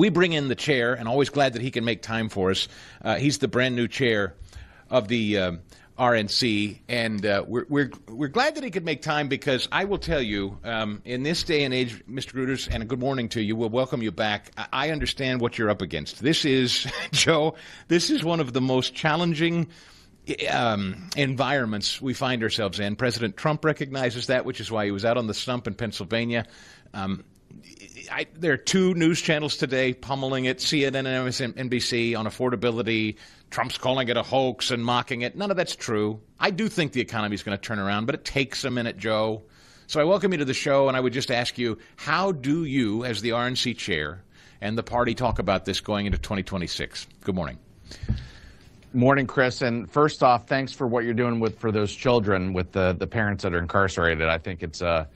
We bring in the chair, and always glad that he can make time for us. He's the brand new chair of the RNC, and we're glad that he could make time, because I will tell you, in this day and age, Mr. Gruters, and a good morning to you, we'll welcome you back. I understand what you're up against. This is, Joe, this is one of the most challenging environments we find ourselves in. President Trump recognizes that, which is why he was out on the stump in Pennsylvania. There are two news channels today pummeling it, CNN and MSNBC, on affordability. Trump's calling it a hoax and mocking it. None of that's true. I do think the economy is going to turn around, but it takes a minute, Joe. So I welcome you to the show, and I would just ask you, how do you, as the RNC chair and the party, talk about this going into 2026? Good morning. Morning, Chris. And first off, thanks for what you're doing for those children, with the parents that are incarcerated. I think it's a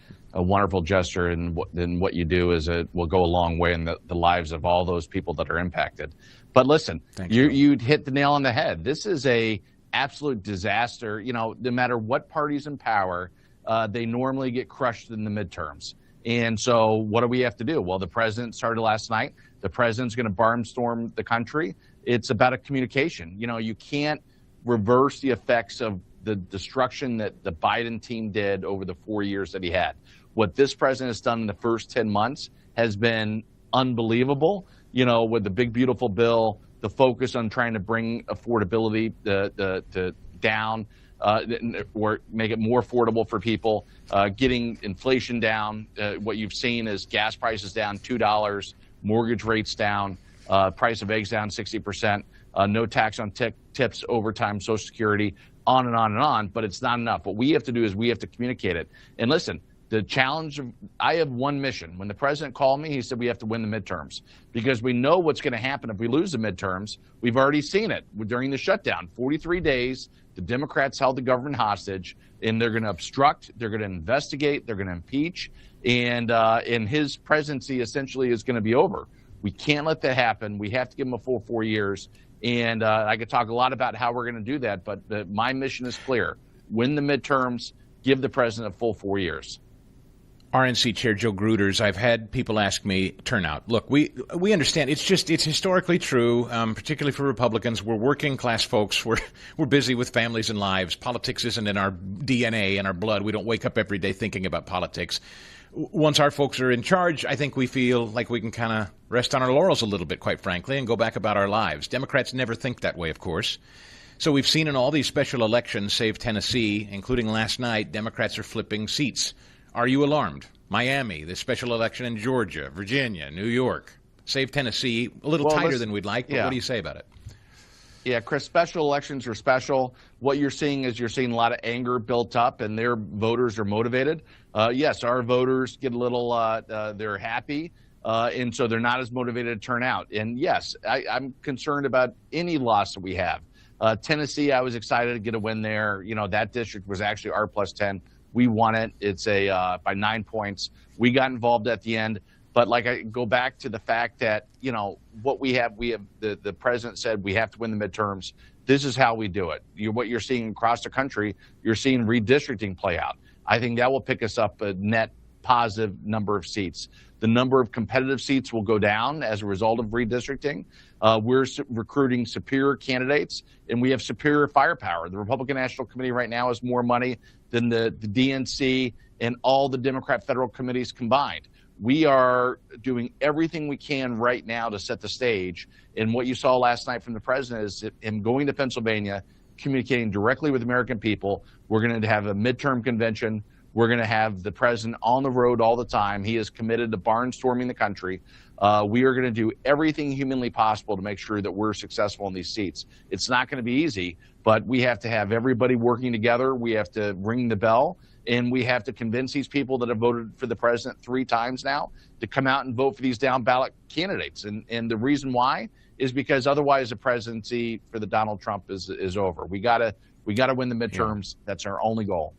wonderful gesture, and what you do is it will go a long way in the lives of all those people that are impacted. But listen, you hit the nail on the head. This is a absolute disaster. You know, no matter what party's in power, they normally get crushed in the midterms. And so what do we have to do? Well, the president started last night. The president's going to barnstorm the country. It's about a communication. You know, you can't reverse the effects of the destruction that the Biden team did over the 4 years that he had. What this president has done in the first 10 months has been unbelievable. You know, with the big, beautiful bill, the focus on trying to bring affordability down, or make it more affordable for people, getting inflation down. What you've seen is gas prices down $2, mortgage rates down, price of eggs down 60%, no tax on tips, overtime, Social Security, on and on and on. But it's not enough. What we have to do is we have to communicate it. And listen, the challenge of, I have one mission. When the president called me, he said we have to win the midterms, because we know what's going to happen if we lose the midterms. We've already seen it during the shutdown. 43 days, the Democrats held the government hostage, and they're going to obstruct, they're going to investigate, they're going to impeach, and his presidency essentially is going to be over. We can't let that happen. We have to give him a full 4 years. And I could talk a lot about how we're going to do that, but my mission is clear. Win the midterms, give the president a full 4 years. RNC Chair Joe Gruters, I've had people ask me, turnout. Look, we understand. It's historically true, particularly for Republicans. We're working class folks. We're busy with families and lives. Politics isn't in our DNA and our blood. We don't wake up every day thinking about politics. Once our folks are in charge, I think we feel like we can kind of rest on our laurels a little bit, quite frankly, and go back about our lives. Democrats never think that way, of course. So we've seen in all these special elections, save Tennessee, including last night, Democrats are flipping seats. Are you alarmed? Miami, the special election in Georgia, Virginia, New York, save Tennessee, a little tighter than we'd like, but what do you say about it? Yeah, Chris, special elections are special. What you're seeing is a lot of anger built up, and their voters are motivated. Yes, our voters get a little, they're happy, and so they're not as motivated to turn out. And yes, I'm concerned about any loss that we have. Tennessee, I was excited to get a win there. You know, that district was actually R plus 10. We won it. It's by 9 points. We got involved at the end. But like, I go back to the fact that, you know, what we have the president said we have to win the midterms. This is how we do it. What you're seeing across the country, you're seeing redistricting play out. I think that will pick us up a net positive number of seats. The number of competitive seats will go down as a result of redistricting. We're recruiting superior candidates, and we have superior firepower. The Republican National Committee right now has more money than the DNC and all the Democrat federal committees combined. We are doing everything we can right now to set the stage. And what you saw last night from the president is him going to Pennsylvania, communicating directly with American people. We're going to have a midterm convention. We're going to have the president on the road all the time. He is committed to barnstorming the country. We are going to do everything humanly possible to make sure that we're successful in these seats. It's not going to be easy, but we have to have everybody working together. We have to ring the bell, and we have to convince these people that have voted for the president 3 times now to come out and vote for these down ballot candidates. And the reason why is because otherwise the presidency for the Donald Trump is over. We got to win the midterms. Yeah. That's our only goal.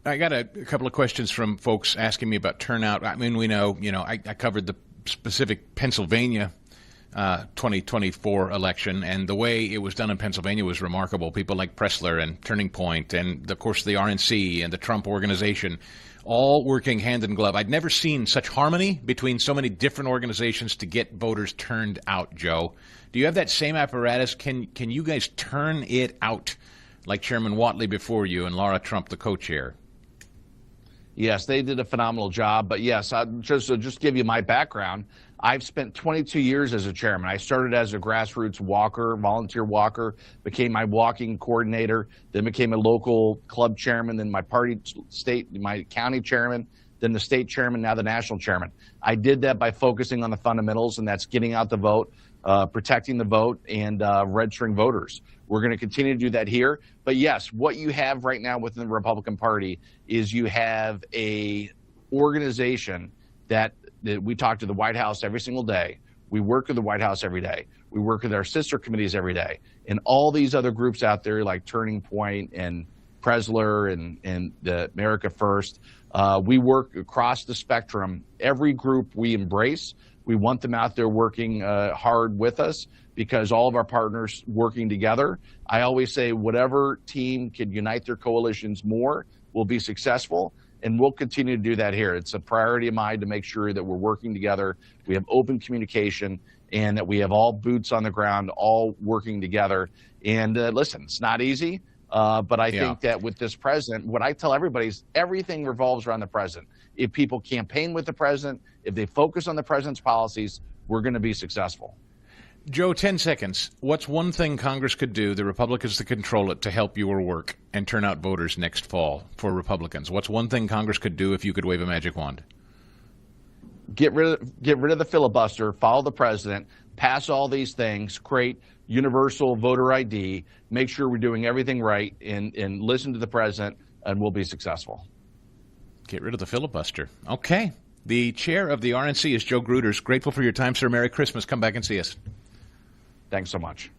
I got a couple of questions from folks asking me about turnout. I mean, we know, I covered the specific Pennsylvania 2024 election, and the way it was done in Pennsylvania was remarkable. People like Pressler and Turning Point and, of course, the RNC and the Trump Organization all working hand in glove. I'd never seen such harmony between so many different organizations to get voters turned out, Joe. Do you have that same apparatus? Can you guys turn it out like Chairman Whatley before you and Laura Trump, the co-chair? Yes, they did a phenomenal job. But yes, just give you my background. I've spent 22 years as a chairman. I started as a grassroots walker, volunteer walker, became my walking coordinator, then became a local club chairman, then my my county chairman, then the state chairman, now the national chairman. I did that by focusing on the fundamentals, and that's getting out the vote, protecting the vote, and registering voters. We're going to continue to do that here. But yes, what you have right now within the Republican Party is you have a organization that we talk to the White House every single day. We work with the White House every day. We work with our sister committees every day. And all these other groups out there like Turning Point and Pressler and the America First, we work across the spectrum. Every group we embrace. We want them out there working hard with us because all of our partners working together. I always say whatever team can unite their coalitions more will be successful. And we'll continue to do that here. It's a priority of mine to make sure that we're working together, we have open communication, and that we have all boots on the ground, all working together. And listen, it's not easy, but I think that with this president, what I tell everybody is everything revolves around the president. If people campaign with the president, if they focus on the president's policies, we're going to be successful. Joe, 10 seconds. What's one thing Congress could do, the Republicans to control it, to help your work and turn out voters next fall for Republicans? What's one thing Congress could do if you could wave a magic wand? Get rid of the filibuster, follow the president, pass all these things, create universal voter ID, make sure we're doing everything right, and listen to the president, and we'll be successful. Get rid of the filibuster. Okay. The chair of the RNC is Joe Gruters. Grateful for your time, sir. Merry Christmas. Come back and see us. Thanks so much.